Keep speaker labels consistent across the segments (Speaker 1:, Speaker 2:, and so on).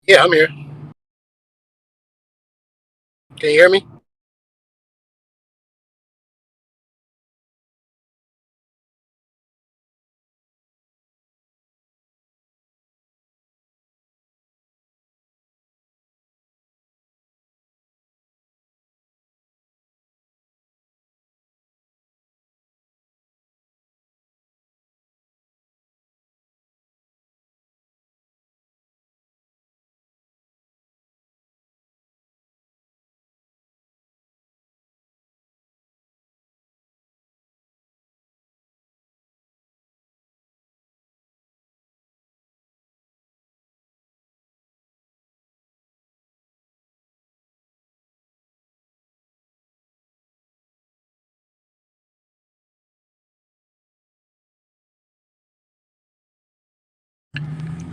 Speaker 1: Yeah, I'm here. Can you hear me?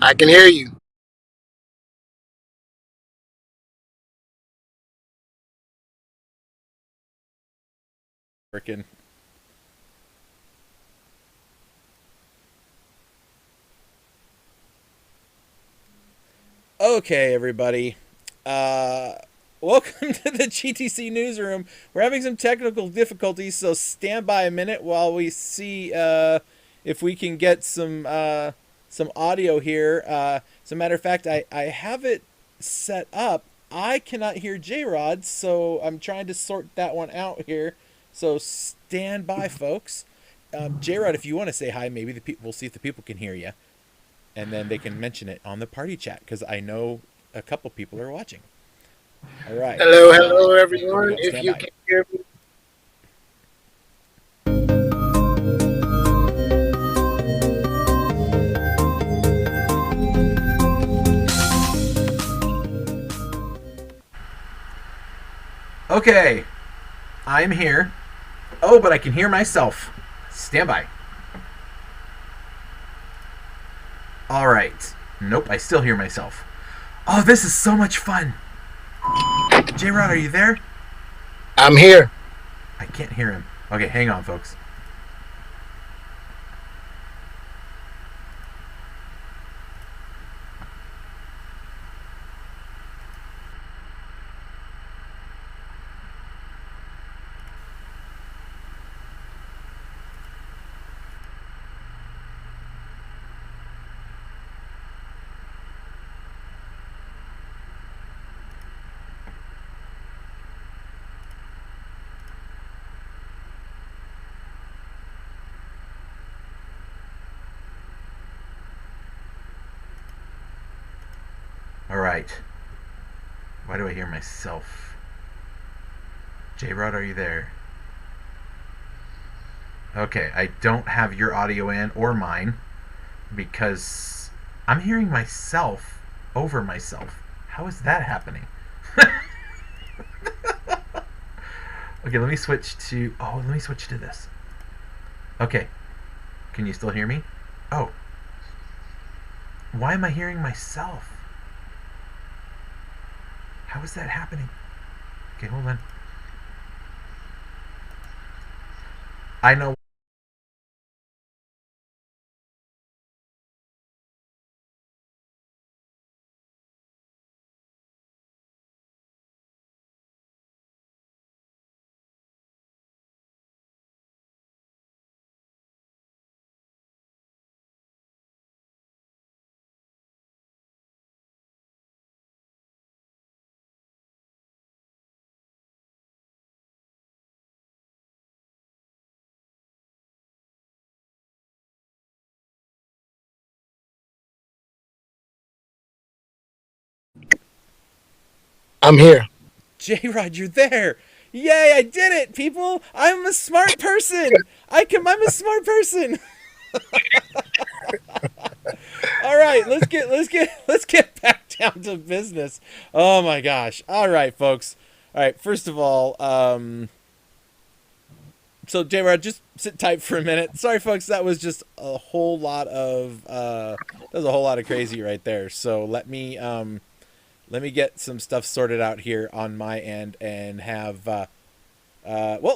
Speaker 1: I can hear you.
Speaker 2: Frickin'. Okay, everybody. Uh, Welcome to the GTC Newsroom. We're having some technical difficulties, so stand by a minute while we see if we can get some audio here. As a matter of fact, I have it set up. I cannot hear J Rod, so I'm trying to sort that one out here. So stand by, folks. J Rod, if you want to say hi, maybe the people we'll see if the people can hear you, and then they can mention it on the party chat because I know a couple people are watching. All right.
Speaker 1: Hello, hello,
Speaker 2: Here we
Speaker 1: everyone.
Speaker 2: go.
Speaker 1: If
Speaker 2: Stand
Speaker 1: you
Speaker 2: by.
Speaker 1: can hear me,
Speaker 2: Okay, I'm here. Oh, but I can hear myself. Stand by. All right. Nope, I still hear myself. Oh, this is so much fun. J Rod, are you there?
Speaker 1: I'm here.
Speaker 2: I can't hear him. Okay, hang on, folks. All right. Why do I hear myself? J Rod, are you there? Okay, I don't have your audio in or mine because I'm hearing myself over myself. How is that happening? Okay, let me switch to. Oh, let me switch to this. Okay, can you still hear me? Oh, why am I hearing myself? How is that happening? Okay, hold on. I know.
Speaker 1: I'm here.
Speaker 2: J Rod, you're there. Yay, I did it, people. I'm a smart person. I'm a smart person. All right, let's get back down to business. Oh my gosh. All right, folks. All right, first of all, so J Rod, just sit tight for a minute. Sorry, folks, that was just a whole lot of that was a whole lot of crazy right there. So let me get some stuff sorted out here on my end and have well,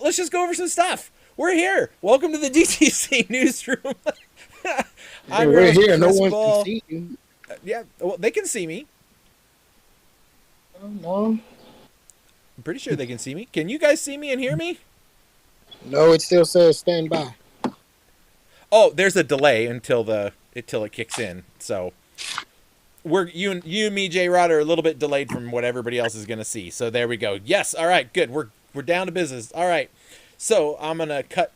Speaker 2: let's just go over some stuff. We're here. Welcome to the DTC newsroom. I'm your
Speaker 1: We're
Speaker 2: host,
Speaker 1: here. No
Speaker 2: Chris
Speaker 1: one can
Speaker 2: Ball.
Speaker 1: see you.
Speaker 2: Yeah, well, they can see me.
Speaker 1: Oh, no,
Speaker 2: I'm pretty sure they can see me. Can you guys see me and hear me?
Speaker 1: no, it still says stand by.
Speaker 2: Oh, there's a delay until it kicks in. So we're you and me, J Rod, are a little bit delayed from what everybody else is gonna see. So there we go. Yes, all right, good. We're down to business. All right. So I'm gonna cut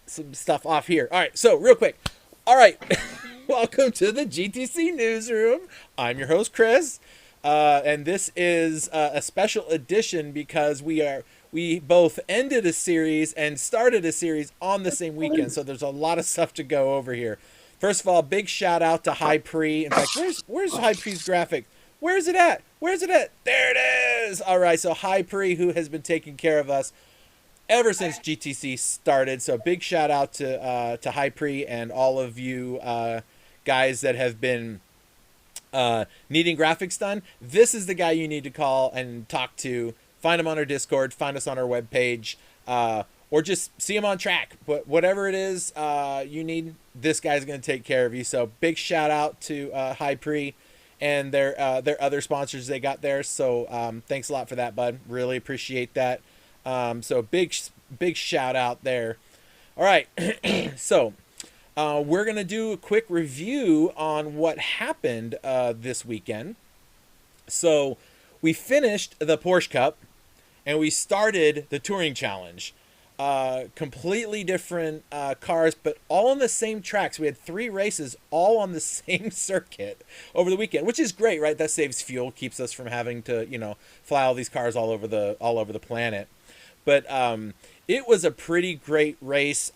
Speaker 2: some stuff off here. All right. So real quick. All right. Welcome to the GTC Newsroom. I'm your host, Chris. And this is a special edition because we both ended a series and started a series on the same weekend. So there's a lot of stuff to go over here. First of all, big shout out to High Pre. In fact, where's High Pre's graphic? Where's it at? Where's it at? There it is. All right, so High Pre, who has been taking care of us ever since GTC started. So big shout out to High Pre and all of you guys that have been needing graphics done. This is the guy you need to call and talk to. Find him on our Discord, find us on our webpage, or just see him on track. But whatever it is you need, this guy's going to take care of you. So big shout out to High Pre and their other sponsors they got there. So thanks a lot for that, bud. Really appreciate that. So big shout out there. All right, so we're going to do a quick review on what happened this weekend. So we finished the Porsche Cup and we started the Touring Challenge. Completely different cars, but all on the same tracks. We had 3 races all on the same circuit over the weekend, which is great, right? That saves fuel, keeps us from having to, fly all these cars all over the planet. But it was a pretty great race.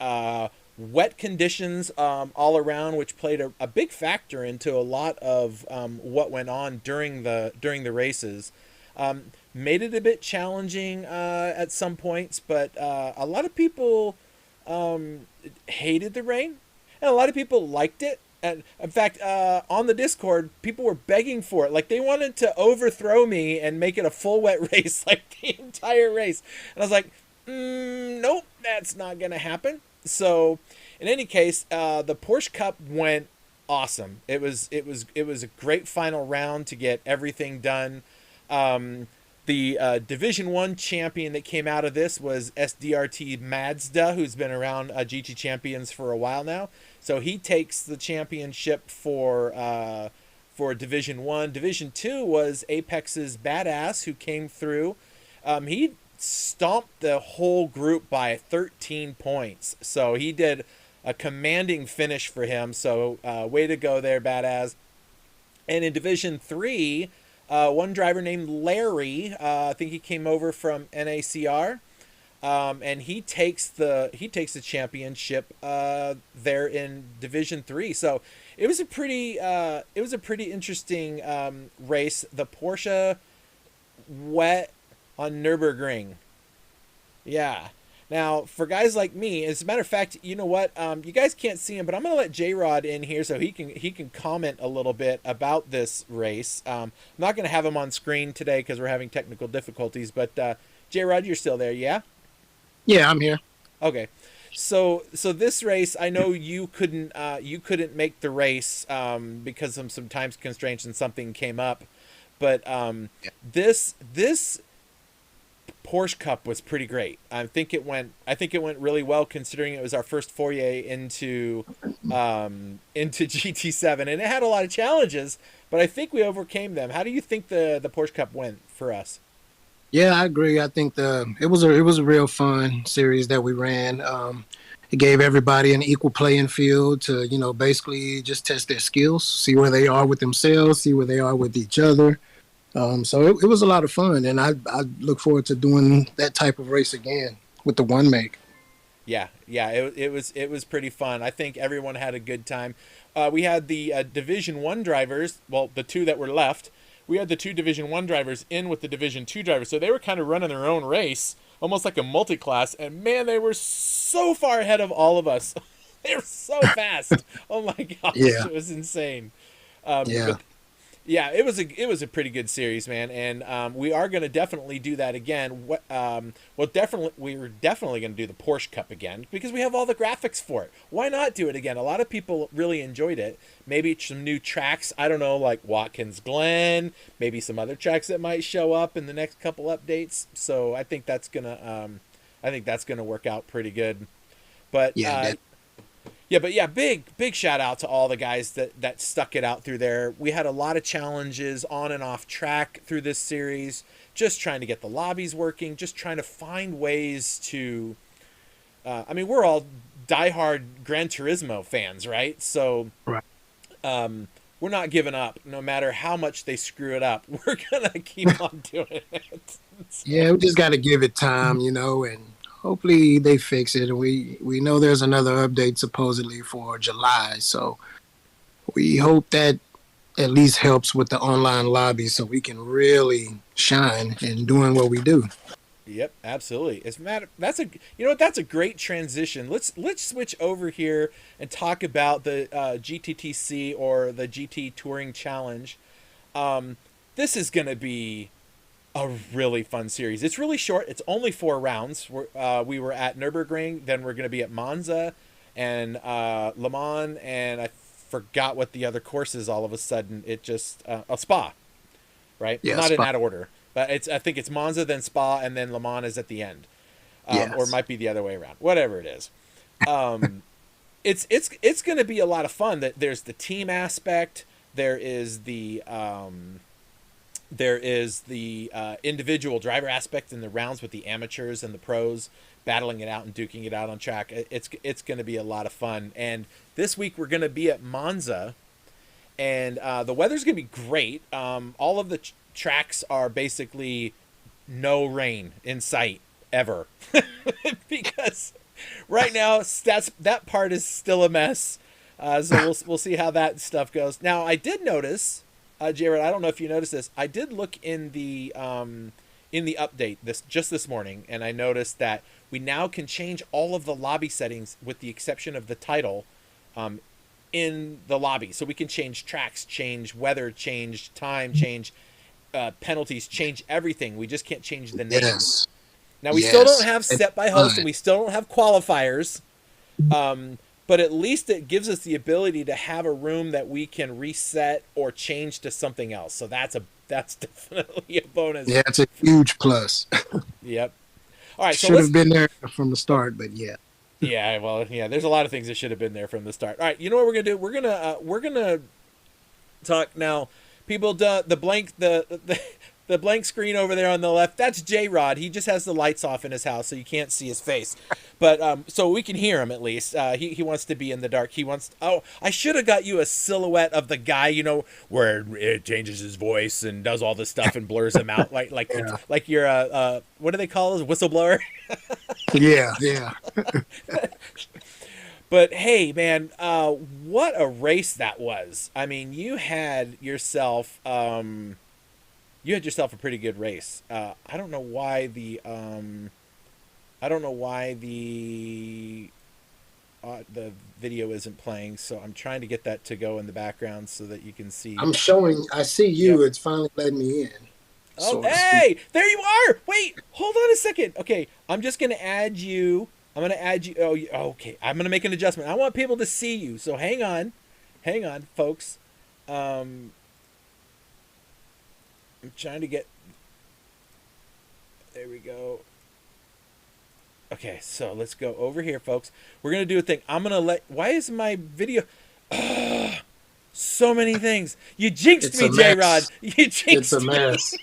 Speaker 2: Wet conditions all around, which played a big factor into a lot of what went on during the races. Made it a bit challenging at some points, but a lot of people hated the rain, and a lot of people liked it. And in fact, on the Discord, people were begging for it. Like, they wanted to overthrow me and make it a full wet race, like the entire race. And I was like, nope, that's not going to happen. So, in any case, the Porsche Cup went awesome. It was a great final round to get everything done. The Division 1 champion that came out of this was SDRT Mazda, who's been around GT Champions for a while now. So he takes the championship for Division 1. Division 2 was Apex's Badass, who came through. He stomped the whole group by 13 points. So he did a commanding finish for him. So way to go there, Badass. And in Division 3, one driver named Larry, I think he came over from NACR, and he takes the championship there in Division 3. So it was a pretty interesting race. The Porsche wet on Nürburgring. Yeah. Now, for guys like me, as a matter of fact, you know what? You guys can't see him, but I'm going to let J-Rod in here so he can comment a little bit about this race. I'm not going to have him on screen today because we're having technical difficulties, but J-Rod, you're still there, yeah?
Speaker 1: Yeah, I'm here.
Speaker 2: Okay. So this race, I know you couldn't make the race because of some time constraints and something came up, but this Porsche Cup was pretty great. I think it went really well considering it was our first foray into GT7, and it had a lot of challenges, but I think we overcame them. How do you think the Porsche Cup went for us?
Speaker 1: Yeah, I agree. I think it was a real fun series that we ran. It gave everybody an equal playing field to basically just test their skills, see where they are with themselves, see where they are with each other. So it was a lot of fun, and I look forward to doing that type of race again with the one make.
Speaker 2: Yeah, it was pretty fun. I think everyone had a good time. We had the Division 1 drivers, well, the 2 that were left. We had the 2 Division 1 drivers in with the Division 2 drivers, so they were kind of running their own race, almost like a multi-class, and man, they were so far ahead of all of us. They were so fast. Oh my gosh,
Speaker 1: Yeah.
Speaker 2: It was insane.
Speaker 1: Yeah.
Speaker 2: Yeah, it was a pretty good series, man, and we are going to definitely do that again. We're definitely going to do the Porsche Cup again because we have all the graphics for it. Why not do it again? A lot of people really enjoyed it. Maybe some new tracks. I don't know, like Watkins Glen. Maybe some other tracks that might show up in the next couple updates. So I think that's gonna work out pretty good. But
Speaker 1: Yeah, that,
Speaker 2: big shout out to all the guys that stuck it out through there. We had a lot of challenges on and off track through this series, just trying to get the lobbies working, just trying to find ways to. I mean, we're all diehard Gran Turismo fans, right? So
Speaker 1: right.
Speaker 2: we're not giving up, no matter how much they screw it up. We're gonna keep on doing it.
Speaker 1: Yeah, we just got to give it time, and hopefully they fix it. And we know there's another update supposedly for July, so we hope that at least helps with the online lobby so we can really shine in doing what we do.
Speaker 2: Yep, absolutely. It's matter. That's a that's a great transition. Let's switch over here and talk about the GTTC or the GT Touring Challenge. This is gonna be a really fun series. It's really short. It's only 4 rounds. We were at Nürburgring, then we're gonna be at Monza and Le Mans, and I forgot what the other course is. All of a sudden, it just a Spa, right?
Speaker 1: Yeah,
Speaker 2: Not in
Speaker 1: Spa.
Speaker 2: that order. But I think it's Monza, then Spa, and then Le Mans is at the end,
Speaker 1: Yes.
Speaker 2: or it might be the other way around. Whatever it is, it's going to be a lot of fun. That there's the team aspect, there is the individual driver aspect in the rounds with the amateurs and the pros battling it out and duking it out on track. It's going to be a lot of fun. And this week we're going to be at Monza, and the weather's going to be great. All of the tracks are basically no rain in sight ever because right now that part is still a mess. So we'll see how that stuff goes. Now I did notice, Jared, I don't know if you noticed this. I did look in the update this morning, and I noticed that we now can change all of the lobby settings with the exception of the title in the lobby. So we can change tracks, change weather, change time, change penalties, change everything. We just can't change the name.
Speaker 1: Yes.
Speaker 2: Now we still don't have set by host, and we still don't have qualifiers. But at least it gives us the ability to have a room that we can reset or change to something else. So that's definitely a bonus.
Speaker 1: Yeah, it's a huge plus.
Speaker 2: Yep. All right.
Speaker 1: Should have been there from the start, but yeah.
Speaker 2: Yeah. Well, yeah. There's a lot of things that should have been there from the start. All right. You know what we're gonna do? We're gonna talk now. People, the blank screen over there on the left, that's J-Rod. He just has the lights off in his house, so you can't see his face. But so we can hear him at least. He wants to be in the dark. I should have got you a silhouette of the guy, where it changes his voice and does all this stuff and blurs him out like you're what do they call it? A whistleblower?
Speaker 1: Yeah.
Speaker 2: But hey, man, what a race that was! I mean, you had yourself a pretty good race. I don't know why the video isn't playing, so I'm trying to get that to go in the background so that you can see.
Speaker 1: I see you.
Speaker 2: Yep.
Speaker 1: It's finally letting me in.
Speaker 2: Oh, hey, there you are. Wait, hold on a second. Okay, I'm just gonna add you. Oh, okay. I'm gonna make an adjustment. I want people to see you, so hang on, folks. I'm trying to get. There we go. Okay, so let's go over here, folks. We're gonna do a thing. Why is my video? So many things. You jinxed me, J-Rod. You jinxed me.
Speaker 1: It's a mess.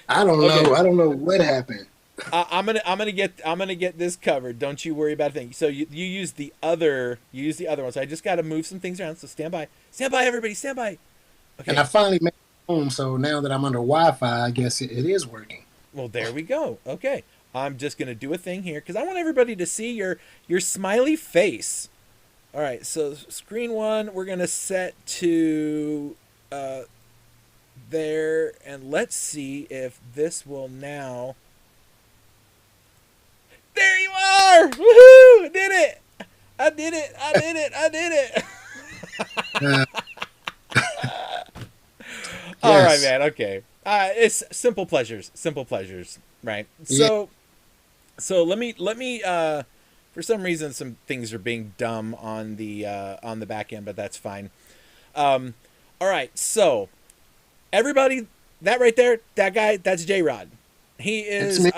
Speaker 1: I don't know. I don't know what happened.
Speaker 2: I'm gonna get this covered. Don't you worry about a thing. So you use the other one. So I just got to move some things around. So stand by, everybody, stand by. Okay.
Speaker 1: And I finally made it home. So now that I'm under Wi-Fi, I guess it is working.
Speaker 2: Well, there we go. Okay, I'm just gonna do a thing here because I want everybody to see your smiley face. All right. So screen 1, we're gonna set to there, and let's see if this will now. There you are! Woohoo! I did it! All right,
Speaker 1: Yes.
Speaker 2: man. Okay. It's simple pleasures, right?
Speaker 1: Yeah.
Speaker 2: So let me for some reason some things are being dumb on the back end, but that's fine. Um, all right, so everybody, that right there, that guy, that's J Rod. He
Speaker 1: It's
Speaker 2: is
Speaker 1: me.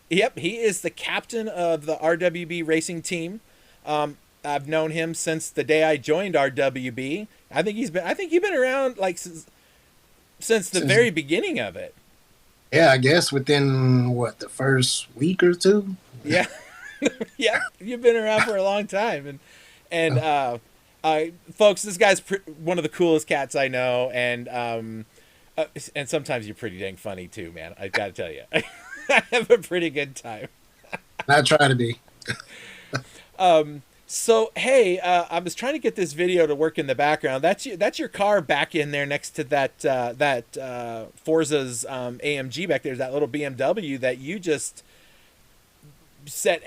Speaker 2: yep, he is the captain of the RWB racing team. I've known him since the day I joined RWB. I think he's been around like since the
Speaker 1: Since
Speaker 2: very beginning of it.
Speaker 1: Yeah, I guess within what, the first week or two.
Speaker 2: Yeah. Yep, you've been around for a long time, and folks, this guy's one of the coolest cats I know, and sometimes you're pretty dang funny too, man. I gotta tell you, I have a pretty good time.
Speaker 1: I try to be.
Speaker 2: So hey, I was trying to get this video to work in the background. That's your car back in there next to that Forza's AMG back there. That little BMW that you just said,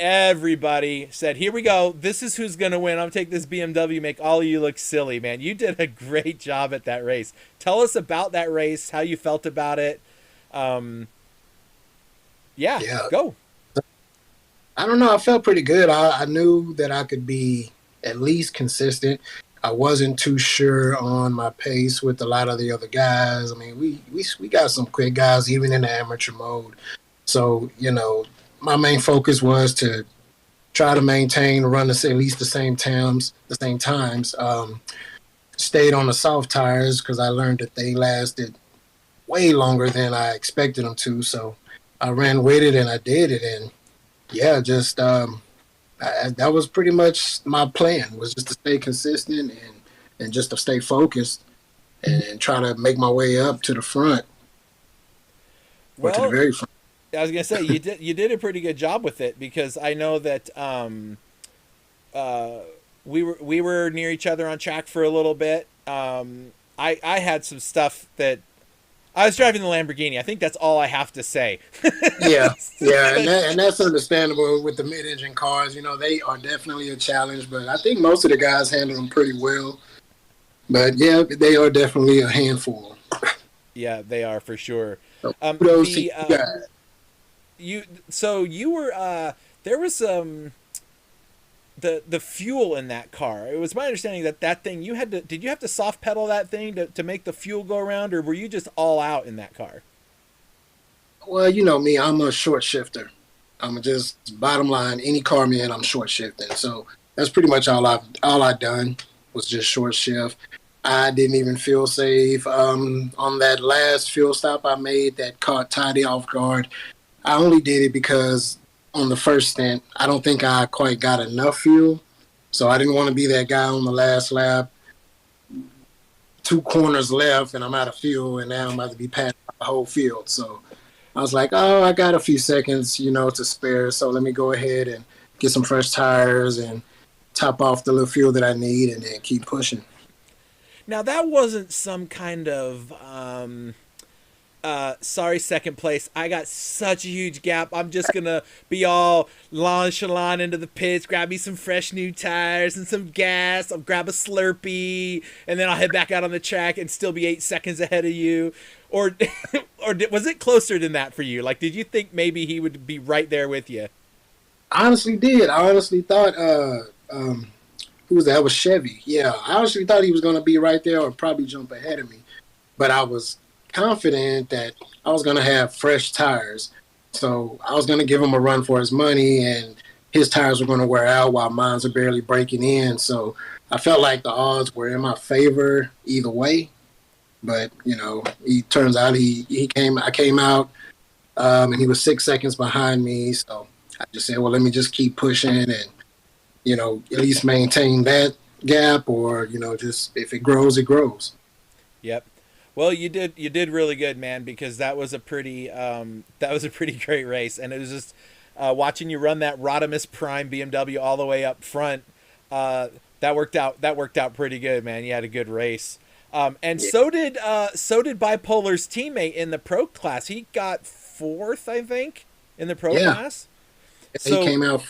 Speaker 2: here we go. This is who's going to win. I'm going to take this BMW, make all of you look silly, man. You did a great job at that race. Tell us about that race, how you felt about it. Um, yeah,
Speaker 1: Yeah.
Speaker 2: go.
Speaker 1: I don't know. I felt pretty good. I knew that I could be at least consistent. I wasn't too sure on my pace with a lot of the other guys. I mean, we got some quick guys even in the amateur mode. So, my main focus was to try to maintain, run at least the same times. Stayed on the soft tires because I learned that they lasted way longer than I expected them to. So I ran with it and I did it. And yeah, just that was pretty much my plan, was just to stay consistent and just to stay focused and try to make my way up to the front, or to the
Speaker 2: Well,
Speaker 1: very front.
Speaker 2: I was gonna say you did a pretty good job with it because I know that we were near each other on track for a little bit. I had some stuff that I was driving the Lamborghini. I think that's all I have to say.
Speaker 1: Yeah, yeah, and that's understandable with the mid-engine cars. They are definitely a challenge, but I think most of the guys handle them pretty well. But yeah, they are definitely a handful.
Speaker 2: Yeah, they are for sure.
Speaker 1: So kudos to you
Speaker 2: The
Speaker 1: guys.
Speaker 2: you were there was the fuel in that car. It was my understanding that thing did you have to soft pedal that thing to make the fuel go around, or were you just all out in that car?
Speaker 1: Well, you know me, I'm a short shifter. I'm just, bottom line, any car man, I'm short shifting. So that's pretty much all I done was just short shift. I didn't even feel safe. On that last fuel stop I made that caught Toddy off guard, I only did it because on the first stint, I don't think I quite got enough fuel. So I didn't want to be that guy on the last lap, 2 corners left, and I'm out of fuel, and now I'm about to be passing the whole field. So I was like, oh, I got a few seconds, to spare. So let me go ahead and get some fresh tires and top off the little fuel that I need and then keep pushing.
Speaker 2: Now that wasn't some kind of sorry, second place. I got such a huge gap. I'm just gonna be all nonchalant into the pits, grab me some fresh new tires and some gas. I'll grab a Slurpee, and then I'll head back out on the track and still be 8 seconds ahead of you. Or, was it closer than that for you? Like, did you think maybe he would be right there with you?
Speaker 1: I honestly did. I honestly thought, who was that? That was Chevy. Yeah, I honestly thought he was going to be right there or probably jump ahead of me. But I was confident that I was going to have fresh tires. So I was going to give him a run for his money, and his tires were going to wear out while mine's are barely breaking in. So I felt like the odds were in my favor either way. But, he turns out I came out, and he was 6 seconds behind me. So I just said, well, let me just keep pushing and, at least maintain that gap, or, just if it grows, it grows.
Speaker 2: Yep. Well, you did really good, man, because that was a pretty great race, and it was just watching you run that Rodimus Prime BMW all the way up front. That worked out pretty good, man. You had a good race. And
Speaker 1: Yeah.
Speaker 2: so did Bipolar's teammate in the pro class. He got fourth, I think, in the pro
Speaker 1: Yeah.
Speaker 2: class.
Speaker 1: He
Speaker 2: So
Speaker 1: came out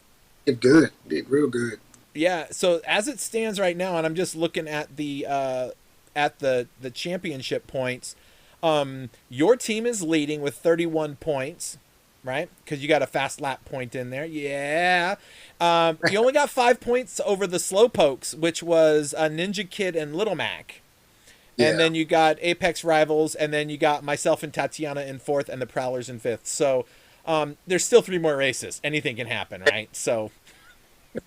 Speaker 1: did real good.
Speaker 2: yeah, so as it stands right now, and I'm just looking at the championship points, Your team is leading with 31 points, right? Because you got a fast lap point in there. Yeah. You only got 5 points over the Slowpokes, which was Ninja Kid and Little Mac. And
Speaker 1: Yeah.
Speaker 2: then you got Apex Rivals, and then you got myself and Tatiana in 4th, and the Prowlers in 5th. So there's still 3 more races. Anything can happen, right? So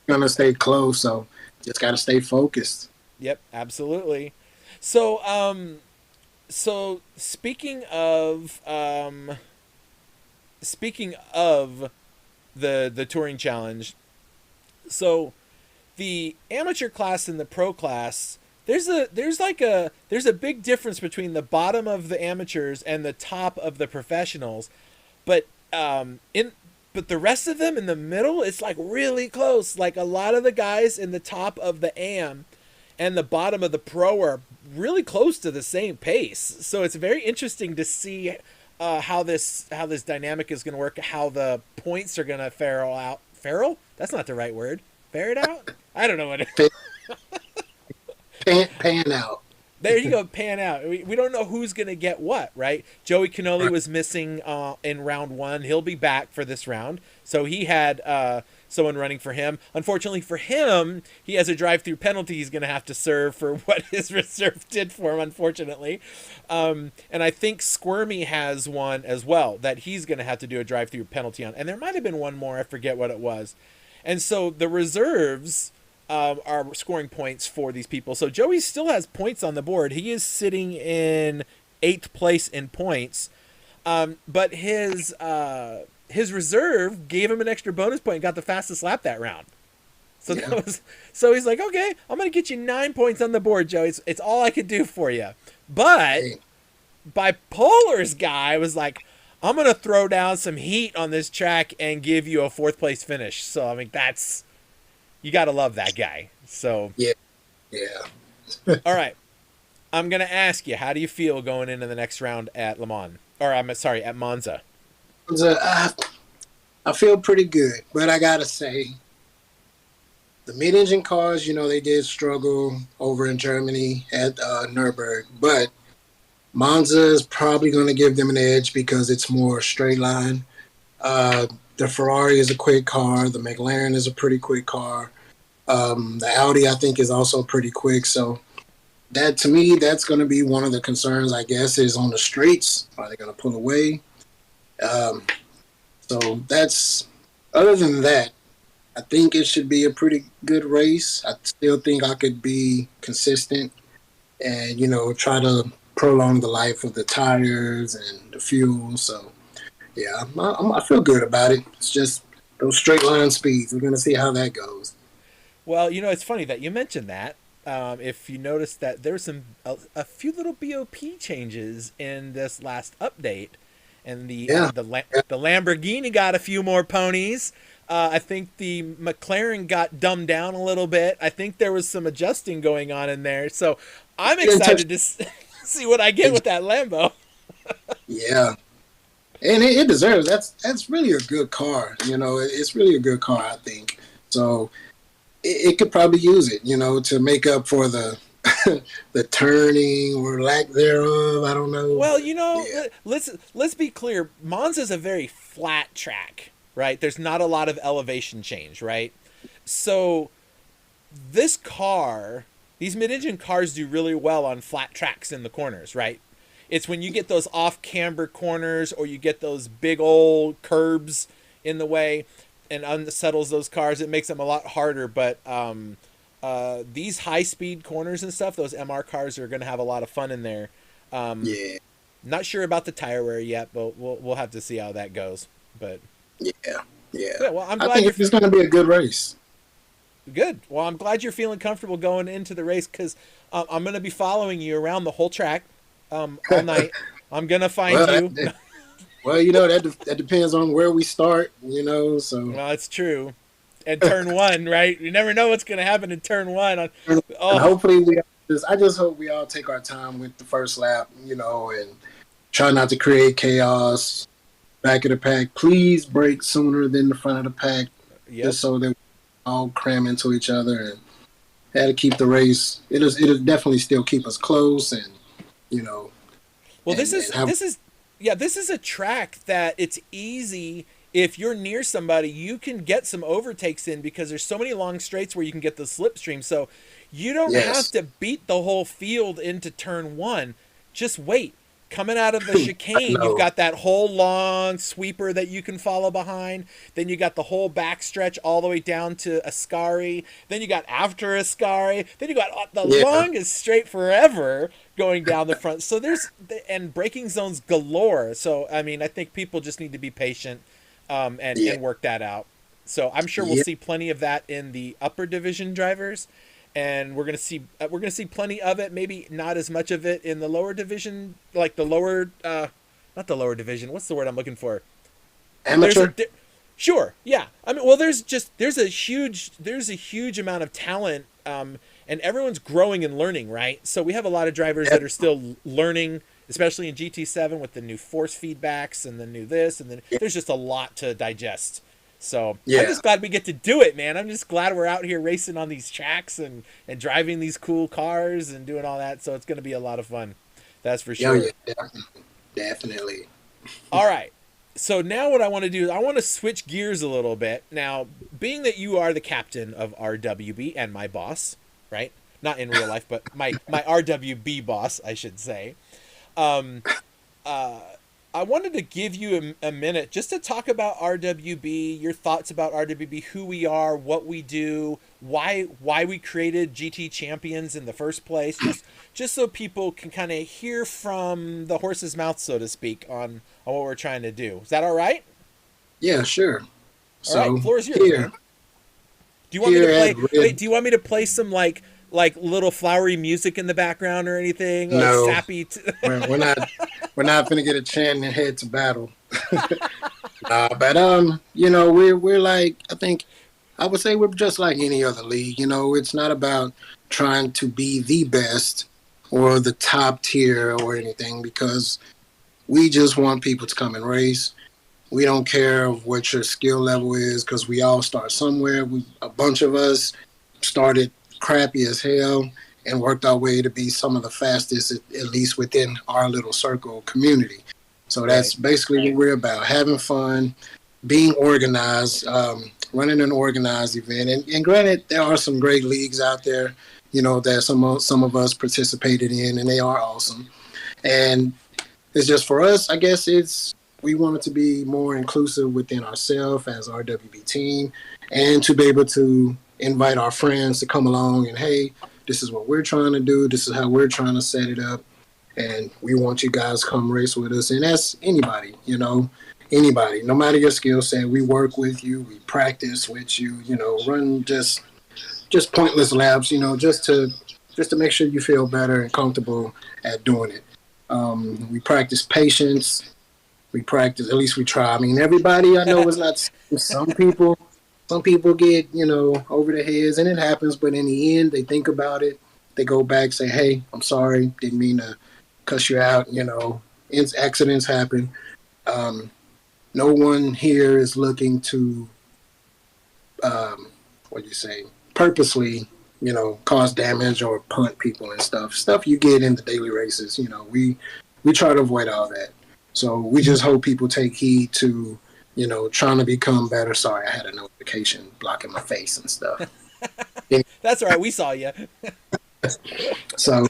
Speaker 1: Gonna stay close, so just gotta stay focused.
Speaker 2: yep, absolutely. So so speaking of the touring challenge, so the amateur class and the pro class, there's a big difference between the bottom of the amateurs and the top of the professionals, but in but the rest of them in the middle, it's like really close. Like a lot of the guys in the top of the AM and the bottom of the pro are really close to the same pace. So it's very interesting to see how this dynamic is going to work, how the points are going to fare out. Feral? That's not the right word. Ferret out? I don't know what it
Speaker 1: Pan out.
Speaker 2: There you go, pan out. We don't know who's going to get what, right? Joey Cannoli
Speaker 1: Right.
Speaker 2: was missing in round 1. He'll be back for this round. So he had someone running for him. Unfortunately for him, he has a drive-through penalty he's going to have to serve for what his reserve did for him, unfortunately. And I think Squirmy has one as well that he's going to have to do a drive-through penalty on. And there might have been one more. I forget what it was. And so the reserves are scoring points for these people. So Joey still has points on the board. He is sitting in 8th place in points. But his reserve gave him an extra bonus point and got the fastest lap that round. So
Speaker 1: Yeah.
Speaker 2: so he's like, okay, I'm gonna get you 9 points on the board, Joey. It's all I could do for you. But
Speaker 1: Hey,
Speaker 2: Bipolar's guy was like, I'm gonna throw down some heat on this track and give you a 4th place finish. So I mean, you gotta love that guy. So
Speaker 1: yeah.
Speaker 2: all right, I'm gonna ask you, how do you feel going into the next round at Le Mans? Or I'm sorry, at Monza.
Speaker 1: So, I feel pretty good, but I gotta say, the mid-engine cars, they did struggle over in Germany at Nürburgring, but Monza is probably going to give them an edge because it's more straight line. The Ferrari is a quick car. The McLaren is a pretty quick car. The Audi, I think, is also pretty quick. So that, to me, that's going to be one of the concerns, I guess, is on the straights. Are they going to pull away? So that's, other than that, I think it should be a pretty good race. I still think I could be consistent and, try to prolong the life of the tires and the fuel. So, yeah, I feel good about it. It's just those straight line speeds. We're going to see how that goes.
Speaker 2: Well, it's funny that you mentioned that. If you notice that there's a few little BOP changes in this last update, and the Lamborghini got a few more ponies. I think the McLaren got dumbed down a little bit. I think there was some adjusting going on in there. So I'm excited to see what I get with that Lambo.
Speaker 1: Yeah. And it deserves. That's really a good car. It's really a good car, I think. So it could probably use it, to make up for the the turning or lack thereof. I don't know.
Speaker 2: Well, let's be clear. Monza's a very flat track, right? There's not a lot of elevation change, right? So these mid-engine cars do really well on flat tracks in the corners, right? It's when you get those off-camber corners or you get those big old curbs in the way and unsettles those cars, it makes them a lot harder. But these high-speed corners and stuff, those MR cars are going to have a lot of fun in there.
Speaker 1: Yeah.
Speaker 2: Not sure about the tire wear yet, but we'll have to see how that goes. But
Speaker 1: Yeah.
Speaker 2: well, I'm glad
Speaker 1: I think it's going to be a good race.
Speaker 2: good. Well, I'm glad you're feeling comfortable going into the race because I'm going to be following you around the whole track all night. I'm going to find you.
Speaker 1: Well, that depends on where we start, so.
Speaker 2: Well, it's true. And turn 1, right? You never know what's going to happen in turn 1.
Speaker 1: And hopefully I just hope we all take our time with the first lap, and try not to create chaos. Back of the pack, please brake sooner than the front of the pack, just so that we all cram into each other and had to keep the race. It'll definitely still keep us close and,
Speaker 2: Well,
Speaker 1: and how.
Speaker 2: this is a track that it's easy if you're near somebody, you can get some overtakes in because there's so many long straights where you can get the slipstream. So you don't have
Speaker 1: Yes,
Speaker 2: to beat the whole field into turn one. Just wait. Coming out of the
Speaker 1: I
Speaker 2: chicane, you've
Speaker 1: know.
Speaker 2: got that whole long sweeper that you can follow behind. Then you got the whole backstretch all the way down to Ascari. Then you got after Ascari. Then you got the
Speaker 1: Yeah,
Speaker 2: longest straight forever going down the front. So there's and braking zones galore. So I mean, I think people just need to be patient,
Speaker 1: yeah,
Speaker 2: and work that out. So I'm sure we'll
Speaker 1: yeah.
Speaker 2: see plenty of that in the upper division drivers, and we're gonna see plenty of it. Maybe not as much of it in the lower division, like the lower, not the lower division. What's the word I'm looking for? There's a
Speaker 1: Amateur.
Speaker 2: sure, yeah. I mean, well, there's a huge amount of talent, and everyone's growing and learning, right? So we have a lot of drivers
Speaker 1: Yeah,
Speaker 2: that are still learning, especially in GT7 with the new force feedbacks and the new this, and then there's just a lot to digest. So I'm
Speaker 1: yeah,
Speaker 2: just glad we get to do it, man. I'm just glad we're out here racing on these tracks and driving these cool cars and doing all that. So it's going to be a lot of fun. That's for
Speaker 1: yeah,
Speaker 2: sure.
Speaker 1: yeah, definitely.
Speaker 2: All right. So now what I want to do is I want to switch gears a little bit. Now, being that you are the captain of RWB and my boss, right? Not in real life, but my RWB boss, I should say. Um, uh, I wanted to give you a minute just to talk about RWB, your thoughts about RWB, who we are, what we do, why we created GT Champions in the first place, just so people can kind of hear from the horse's mouth, so to speak, on what we're trying to do. Is that all right?
Speaker 1: Yeah, sure.
Speaker 2: All right,
Speaker 1: So
Speaker 2: floor is yours,
Speaker 1: here,
Speaker 2: man. Do you want me to
Speaker 1: here at
Speaker 2: play? Wait,
Speaker 1: Red,
Speaker 2: do you want me to play some like little flowery music in the background or anything, like
Speaker 1: no,
Speaker 2: sappy?
Speaker 1: we're not, we're not gonna get a chant and head to battle. But we're like, I think I would say we're just like any other league. It's not about trying to be the best or the top tier or anything because we just want people to come and race. We don't care of what your skill level is because we all start somewhere. A bunch of us started crappy as hell and worked our way to be some of the fastest, at least within our little circle community. So
Speaker 2: Right.
Speaker 1: that's basically what we're about: having fun, being organized, running an organized event. And granted, there are some great leagues out there, that some of us participated in, and they are awesome. And it's just for us, I guess we wanted to be more inclusive within ourselves as our WB team and to be able to invite our friends to come along and, hey, this is what we're trying to do. This is how we're trying to set it up. And we want you guys to come race with us. And that's anybody, anybody, no matter your skill set. We work with you. We practice with you, run just pointless laps, just to make sure you feel better and comfortable at doing it. We practice patience. We practice, at least we try. I mean, everybody I know is not. Some people get over their heads, and it happens. But in the end, they think about it. They go back, say, "Hey, I'm sorry. Didn't mean to cuss you out." Accidents happen. No one here is looking to, what do you say, purposely, cause damage or punt people and stuff. Stuff you get in the daily races. We try to avoid all that. So we just hope people take heed to, trying to become better. Sorry, I had a notification blocking my face and stuff.
Speaker 2: That's all right. We saw you.
Speaker 1: So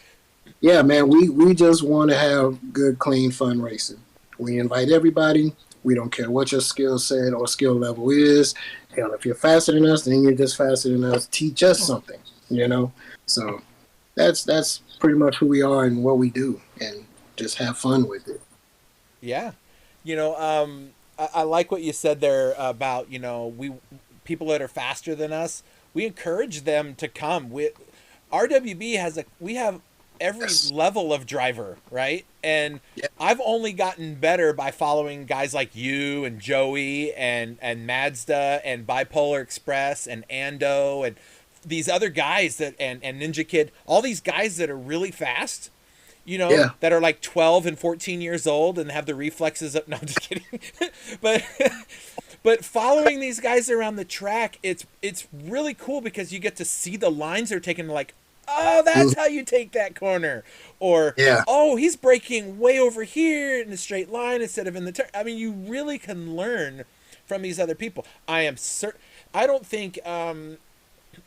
Speaker 1: yeah, man, we just want to have good, clean, fun racing. We invite everybody. We don't care what your skill set or skill level is. Hell, if you're faster than us, then you're just faster than us. Teach us something. So that's pretty much who we are and what we do, and just have fun with it.
Speaker 2: Yeah. I like what you said there about, we people that are faster than us, we encourage them to come. We have every
Speaker 1: Yes.
Speaker 2: level of driver, right? And
Speaker 1: Yeah.
Speaker 2: I've only gotten better by following guys like you and Joey and Mazda and Bipolar Express and Ando and these other guys and Ninja Kid, all these guys that are really fast,
Speaker 1: Yeah.
Speaker 2: that are like 12 and 14 years old and have the reflexes up. No, I'm just kidding. but but following these guys around the track, it's really cool because you get to see the lines they're taking. Like, Oh, that's
Speaker 1: Mhm.
Speaker 2: how you take that corner. Or,
Speaker 1: Yeah,
Speaker 2: oh, he's braking way over here in a straight line instead of in the turn. I mean, you really can learn from these other people. I am certain. I don't think.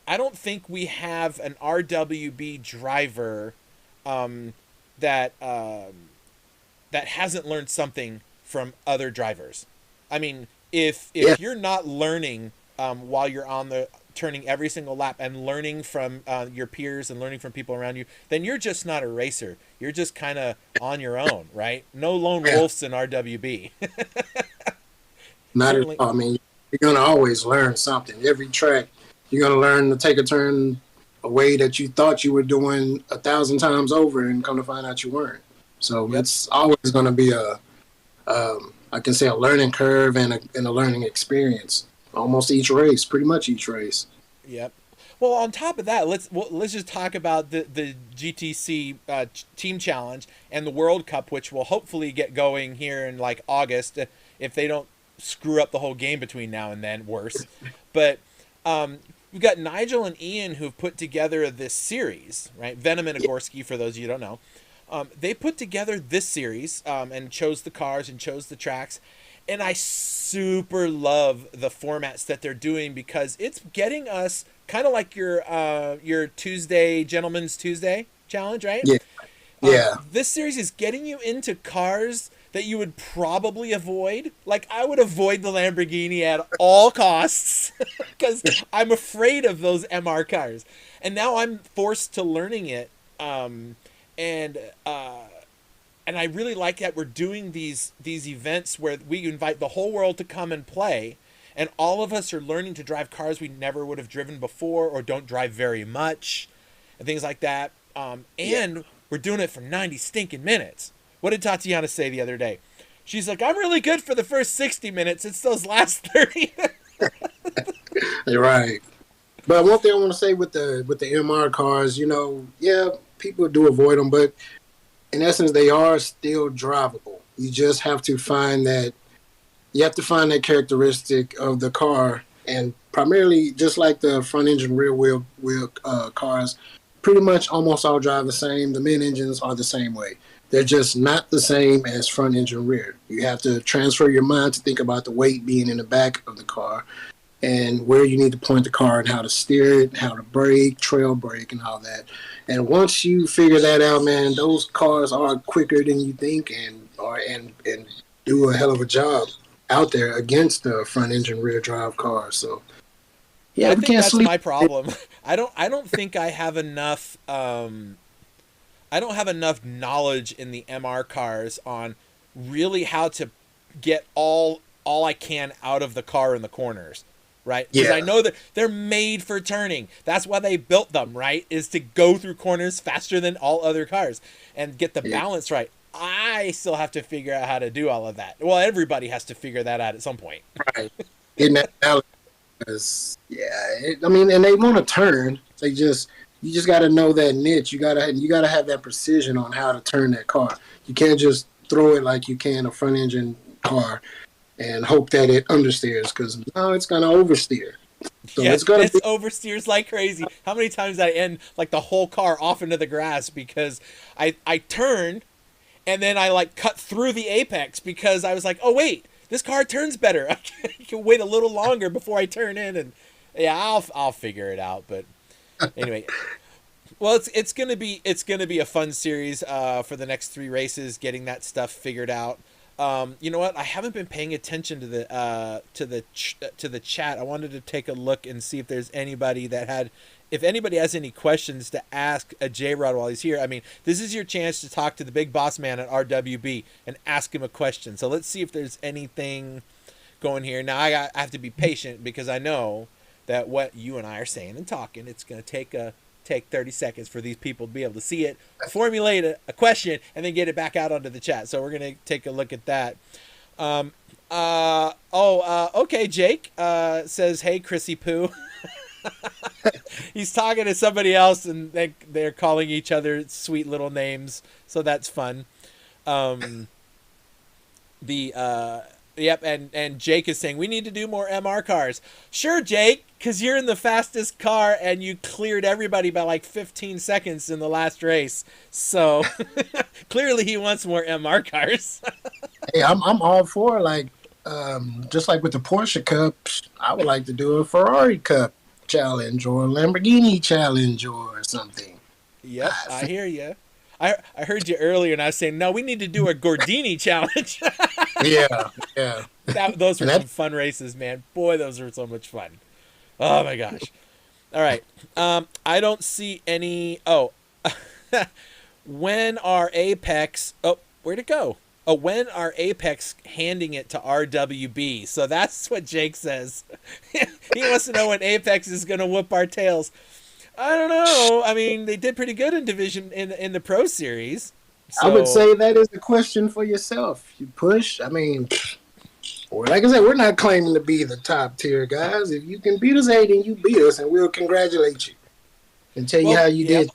Speaker 2: I don't think we have an RWB driver um, that that hasn't learned something from other drivers. I mean,
Speaker 1: yeah,
Speaker 2: if you're not learning while you're on the turning every single lap and learning from your peers and learning from people around you, then you're just not a racer. You're just kind of on your own, right? No lone
Speaker 1: yeah.
Speaker 2: wolves in RWB.
Speaker 1: Not at
Speaker 2: Certainly.
Speaker 1: all. I mean, you're gonna always learn something. Every track, you're gonna learn to take a turn a way that you thought you were doing 1,000 times over, and come to find out you weren't. So
Speaker 2: Yep.
Speaker 1: it's always gonna be I can say a learning curve and a learning experience. Almost each race, pretty much each race.
Speaker 2: Yep. Well, on top of that, let's just talk about the GTC team challenge and the World Cup, which will hopefully get going here in like August, if they don't screw up the whole game between now and then. Worse, but we've got Nigel and Ian who've put together this series, right? Venom and
Speaker 1: Yeah,
Speaker 2: Agorski, for those of you who don't know. They put together this series and chose the cars and chose the tracks. And I super love the formats that they're doing because it's getting us kind of like your Tuesday, Gentleman's Tuesday challenge, right?
Speaker 1: yeah, yeah,
Speaker 2: This series is getting you into cars that you would probably avoid. Like, I would avoid the Lamborghini at all costs because I'm afraid of those MR cars. And now I'm forced to learning it. And and I really like that we're doing these events where we invite the whole world to come and play, and all of us are learning to drive cars we never would have driven before or don't drive very much, and things like that.
Speaker 1: yeah.
Speaker 2: And we're doing it for 90 stinking minutes. What did Tatiana say the other day? She's like, I'm really good for the first 60 minutes. It's those last 30.
Speaker 1: You're right. But one thing I want to say with the MR cars, yeah, people do avoid them, but in essence, they are still drivable. You just have to find that. You have to find that characteristic of the car, and primarily, just like the front engine, rear wheel cars, pretty much almost all drive the same. The mid engines are the same way. They're just not the same as front engine rear. You have to transfer your mind to think about the weight being in the back of the car and where you need to point the car and how to steer it, how to brake, trail brake, and all that. And once you figure that out, man, those cars are quicker than you think and do a hell of a job out there against the front engine rear drive cars. So yeah,
Speaker 2: I
Speaker 1: we
Speaker 2: think
Speaker 1: can't
Speaker 2: that's
Speaker 1: sleep.
Speaker 2: my problem. I don't think I have enough I don't have enough knowledge in the MR cars on really how to get all I can out of the car in the corners, right? Because I
Speaker 1: Yeah,
Speaker 2: know that they're made for turning. That's why they built them, right? Is to go through corners faster than all other cars and get the
Speaker 1: yeah,
Speaker 2: balance right. I still have to figure out how to do all of that. Well, everybody has to figure that out at some point.
Speaker 1: right. Getting that balance, 'cause, yeah. I mean, and they want to turn. You just got to know that niche. You gotta have that precision on how to turn that car. You can't just throw it like you can a front engine car and hope that it understeers, because now it's gonna oversteer. So
Speaker 2: Yeah,
Speaker 1: it's gonna
Speaker 2: it's
Speaker 1: be
Speaker 2: oversteers like crazy. How many times I end like the whole car off into the grass because I turned and then I like cut through the apex because I was like, oh wait, this car turns better. I can wait a little longer before I turn in, and yeah, I'll figure it out. But anyway, well, it's gonna be a fun series for the next three races, getting that stuff figured out. You know what? I haven't been paying attention to the chat. I wanted to take a look and see if there's anybody if anybody has any questions to ask a J Rod while he's here. I mean, this is your chance to talk to the big boss man at RWB and ask him a question. So let's see if there's anything going here. Now I have to be patient because I know that what you and I are saying and talking, it's going to take 30 seconds for these people to be able to see it, formulate a question, and then get it back out onto the chat. So we're going to take a look at that. Okay, Jake says, hey, Chrissy Poo. He's talking to somebody else, and they're calling each other sweet little names, so that's fun. The Yep, and Jake is saying we need to do more MR cars. Sure, Jake, because you're in the fastest car and you cleared everybody by like 15 seconds in the last race. So clearly he wants more MR cars.
Speaker 1: Hey, I'm all for like just like with the Porsche Cup, I would like to do a Ferrari Cup challenge or a Lamborghini challenge or something.
Speaker 2: Yep, I hear you. I heard you earlier, and I was saying, no, we need to do a Gordini challenge.
Speaker 1: Yeah, yeah.
Speaker 2: Those were some fun races, man. Boy, those were so much fun. Oh my gosh. All right. I don't see any. Oh, when are Apex? Oh, where'd it go? Oh, when are Apex handing it to RWB? So that's what Jake says. He wants to know when Apex is going to whoop our tails. I don't know. I mean, they did pretty good in division in the Pro Series. So.
Speaker 1: I would say that is a question for yourself. You push. I mean, like I said, we're not claiming to be the top tier guys. If you can beat us, hey, then you beat us, and we'll congratulate you and tell you how you did.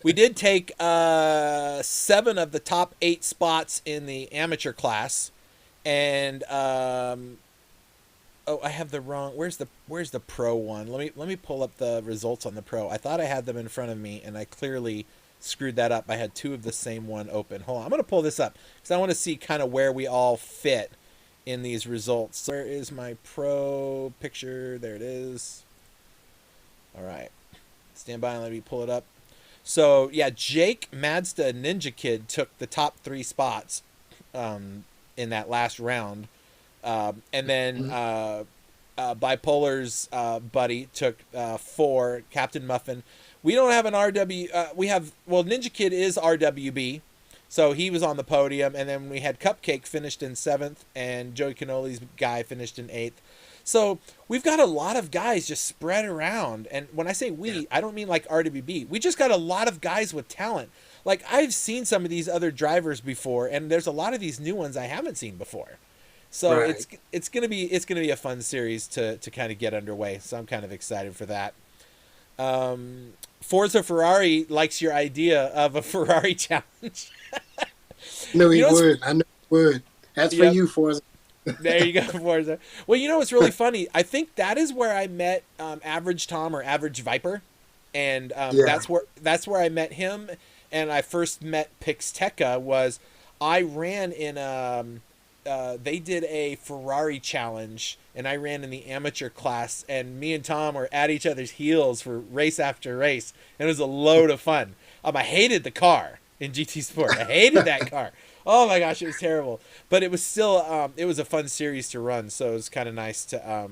Speaker 2: We did take 7 of the top 8 spots in the amateur class, and oh, I have the wrong. Where's the pro one? Let me pull up the results on the pro. I thought I had them in front of me, and I clearly screwed that up. I had 2 of the same one open. Hold on, I'm gonna pull this up because I want to see kind of where we all fit in these results. Where is my pro picture? There it is. All right, stand by and let me pull it up. So yeah, Jake, Mazda, and Ninja Kid took the top 3 spots in that last round. And then Bipolar's buddy took 4, Captain Muffin. We don't have an RW. We have, well, Ninja Kid is RWB, so he was on the podium. And then we had Cupcake finished in 7th, and Joey Cannoli's guy finished in 8th. So we've got a lot of guys just spread around. And when I say we, I don't mean like RWB. We just got a lot of guys with talent. Like, I've seen some of these other drivers before, and there's a lot of these new ones I haven't seen before. So it's gonna be a fun series to kind of get underway. So I'm kind of excited for that. Forza Ferrari likes your idea of a Ferrari challenge.
Speaker 1: No, he would. I know he would. That's for you, Forza.
Speaker 2: There you go, Forza. Well, you know what's really funny? I think that is where I met Average Tom or Average Viper, and that's where I met him. And I first met Pixteca was I ran in they did a Ferrari challenge, and I ran in the amateur class, and me and Tom were at each other's heels for race after race, and it was a load of fun. I hated the car in GT Sport. I hated that car. Oh my gosh, it was terrible. But it was still it was a fun series to run, so it was kind of nice to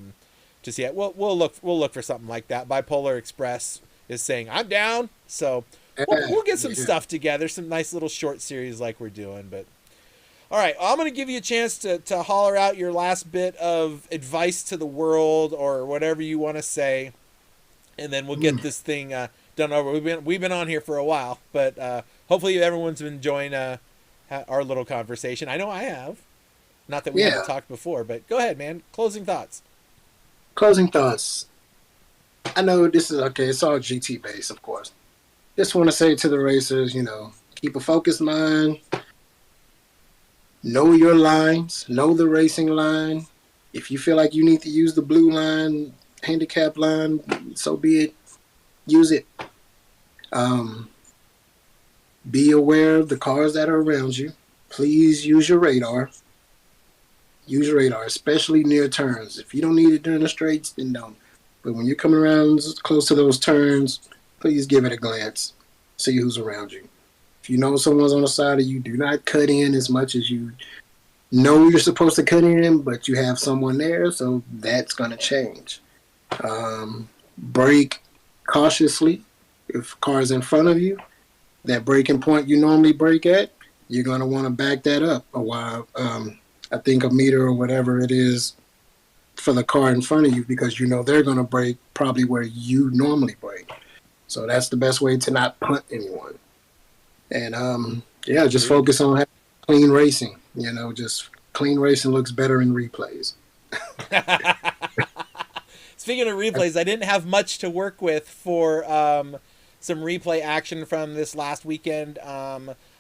Speaker 2: see it. We'll look for something like that. Bipolar Express is saying I'm down, so we'll get some stuff together, some nice little short series like we're doing, but. All right, I'm going to give you a chance to holler out your last bit of advice to the world or whatever you want to say, and then we'll get this thing done over. We've been on here for a while, but hopefully everyone's been enjoying our little conversation. I know I have. Not that we haven't talked before, but go ahead, man. Closing thoughts.
Speaker 1: Closing thoughts. I know this is, okay, it's all GT based, of course. Just want to say to the racers, keep a focused mind. Know your lines. Know the racing line. If you feel like you need to use the blue line, handicap line, so be it. Use it. Be aware of the cars that are around you. Please use your radar. Use your radar, especially near turns. If you don't need it during the straights, then don't. But when you're coming around close to those turns, please give it a glance. See who's around you. If you know someone's on the side of you, do not cut in as much as you know you're supposed to cut in, but you have someone there, so that's going to change. Brake cautiously. If a car's in front of you, that braking point you normally brake at, you're going to want to back that up a while. I think a meter or whatever it is for the car in front of you, because they're going to brake probably where you normally brake. So that's the best way to not punt anyone. And just focus on having clean racing. Just clean racing looks better in replays.
Speaker 2: Speaking of replays, I didn't have much to work with for some replay action from this last weekend.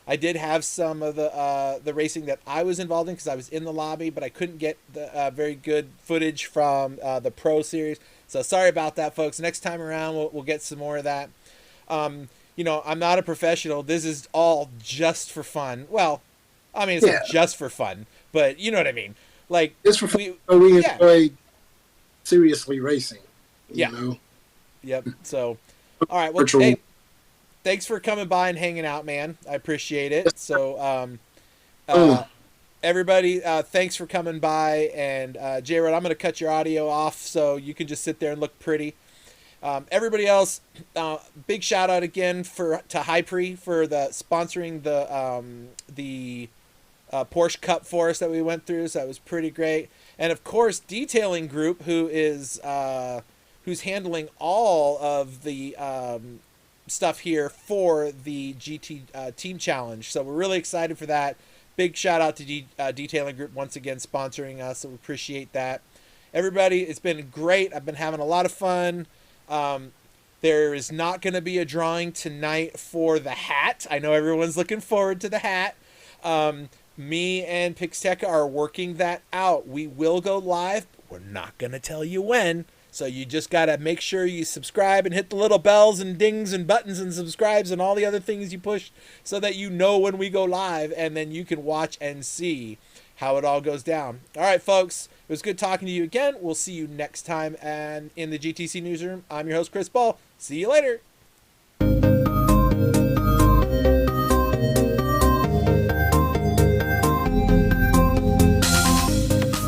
Speaker 2: I did have some of the racing that I was involved in because I was in the lobby, but I couldn't get the very good footage from the Pro Series. So sorry about that, folks. Next time around, we'll get some more of that. You know, I'm not a professional. This is all just for fun. Well, I mean, it's
Speaker 1: Yeah,
Speaker 2: not just for fun, but you know what I mean. Like,
Speaker 1: it's for fun,
Speaker 2: we,
Speaker 1: but we
Speaker 2: yeah,
Speaker 1: enjoy seriously racing. You
Speaker 2: yeah,
Speaker 1: know,
Speaker 2: yep. So, all right. Well,
Speaker 1: virtual.
Speaker 2: hey, thanks for coming by and hanging out, man. I appreciate it. So,
Speaker 1: Oh,
Speaker 2: everybody, thanks for coming by. And J-Rod, I'm going to cut your audio off so you can just sit there and look pretty. Everybody else, big shout out again to Hypre for the sponsoring the Porsche Cup for us that we went through. So that was pretty great. And of course, Detailing Group, who's handling all of the stuff here for the GT Team Challenge. So we're really excited for that. Big shout out to Detailing Group once again sponsoring us. So we appreciate that. Everybody, it's been great. I've been having a lot of fun. There is not going to be a drawing tonight for the hat. I know everyone's looking forward to the hat. Me and Pixteca are working that out. We will go live, but we're not going to tell you when. So you just got to make sure you subscribe and hit the little bells and dings and buttons and subscribes and all the other things you push so that you know when we go live, and then you can watch and see how it all goes down. All right, folks. It was good talking to you again. We'll see you next time and in the GTC Newsroom. I'm your host, Chris Ball. See you later.